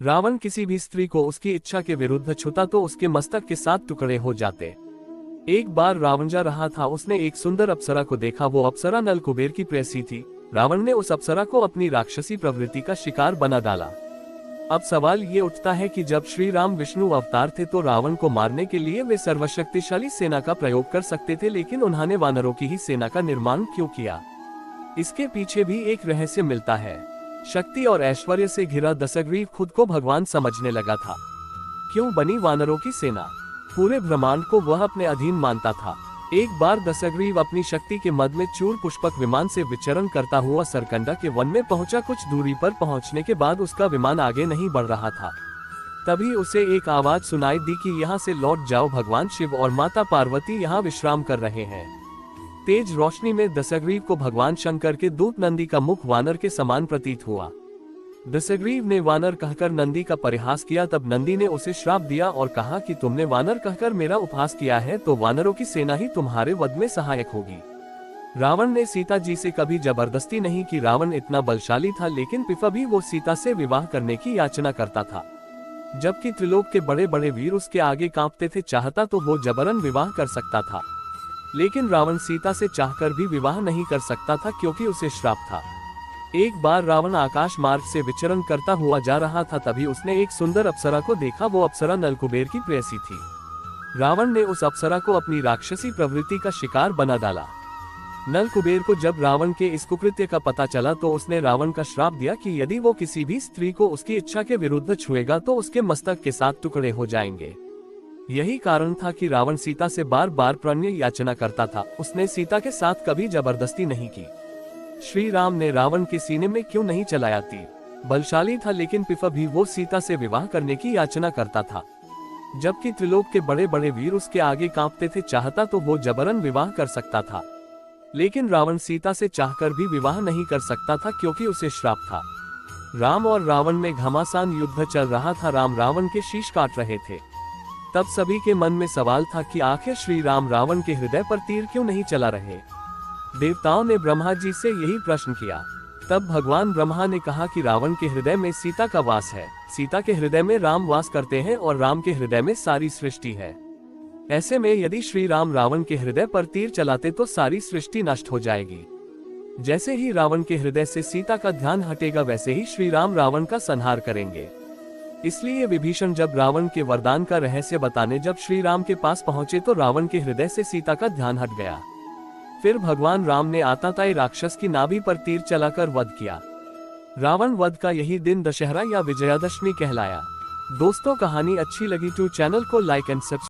रावण किसी भी स्त्री को उसकी इच्छा के विरुद्ध छूता तो उसके मस्तक के 7 टुकड़े हो जाते। एक बार रावण जा रहा था, उसने एक सुंदर अप्सरा को देखा। वो अप्सरा नल कुबेर की प्रेयसी थी। रावण ने उस अप्सरा को अपनी राक्षसी प्रवृत्ति का शिकार बना डाला। अब सवाल ये उठता है कि जब श्री राम विष्णु अवतार थे तो रावण को मारने के लिए वे सर्वशक्तिशाली सेना का प्रयोग कर सकते थे, लेकिन उन्होंने वानरों की ही सेना का निर्माण क्यों किया? इसके पीछे भी एक रहस्य मिलता है। शक्ति और ऐश्वर्य से घिरा दशग्रीव खुद को भगवान समझने लगा था। क्यों बनी वानरों की सेना? पूरे ब्रह्मांड को वह अपने अधीन मानता था। एक बार दशग्रीव अपनी शक्ति के मद में चूर पुष्पक विमान से विचरण करता हुआ सरकंडा के वन में पहुंचा। कुछ दूरी पर पहुंचने के बाद उसका विमान आगे नहीं बढ़ रहा था। तभी उसे एक आवाज सुनाई दी कि यहाँ से लौट जाओ, भगवान शिव और माता पार्वती यहाँ विश्राम कर रहे हैं। तेज रोशनी में दशग्रीव को भगवान शंकर के दूत नंदी का मुख वानर के समान प्रतीत हुआ। दशग्रीव ने वानर कहकर नंदी का परिहास किया। तब नंदी ने उसे श्राप दिया और कहा कि तुमने वानर कहकर मेरा उपहास किया है तो वानरों की सेना ही तुम्हारे वध में सहायक होगी। रावण ने सीता जी से कभी जबरदस्ती नहीं की। रावण इतना बलशाली था, लेकिन फिर भी वो सीता से विवाह करने की याचना करता था। जबकि त्रिलोक के बड़े बड़े वीर उसके आगे कांपते थे। चाहता तो वो जबरन विवाह कर सकता था, लेकिन रावण सीता से चाहकर भी विवाह नहीं कर सकता था क्योंकि उसे श्राप था। एक बार रावण आकाश मार्ग से विचरण करता हुआ जा रहा था, तभी उसने एक सुंदर अप्सरा को देखा। वो अप्सरा नलकुबेर की प्रेयसी थी। रावण ने उस अप्सरा को अपनी राक्षसी प्रवृत्ति का शिकार बना डाला। नलकुबेर को जब रावण के इस कुकृत्य का पता चला तो उसने रावण का श्राप दिया कि यदि वो किसी भी स्त्री को उसकी इच्छा के विरुद्ध छुएगा तो उसके मस्तक के 7 टुकड़े हो जाएंगे। यही कारण था कि रावण सीता से बार बार प्रणय याचना करता था। उसने सीता के साथ कभी जबरदस्ती नहीं की। श्री राम ने रावण के सीने में क्यों नहीं चलाया तीर? बलशाली था, लेकिन फिर भी वो सीता से विवाह करने की याचना करता था। जबकि त्रिलोक के बड़े बड़े वीर उसके आगे कांपते थे। चाहता तो वो जबरन विवाह कर सकता था, लेकिन रावण सीता से चाहकर भी विवाह नहीं कर सकता था क्योंकि उसे श्राप था। राम और रावण में घमासान युद्ध चल रहा था। राम रावण के शीश काट रहे थे। तब सभी के मन में सवाल था कि आखिर श्री राम रावण के हृदय पर तीर क्यों नहीं चला रहे। देवताओं ने ब्रह्मा जी से यही प्रश्न किया। तब भगवान ब्रह्मा ने कहा कि रावण के हृदय में सीता का वास है, सीता के हृदय में राम वास करते हैं और राम के हृदय में सारी सृष्टि है। ऐसे में यदि श्री राम रावण के हृदय पर तीर चलाते तो सारी सृष्टि नष्ट हो जाएगी। जैसे ही रावण के हृदय से सीता का ध्यान हटेगा, वैसे ही श्री राम रावण का संहार करेंगे। इसलिए विभीषण जब रावण के वरदान का रहस्य बताने जब श्री राम के पास पहुंचे तो रावण के हृदय से सीता का ध्यान हट गया। फिर भगवान राम ने आतताई राक्षस की नाभि पर तीर चलाकर वध किया। रावण वध का यही दिन दशहरा या विजयादशमी कहलाया। दोस्तों, कहानी अच्छी लगी तो चैनल को लाइक एंड सब्सक्राइब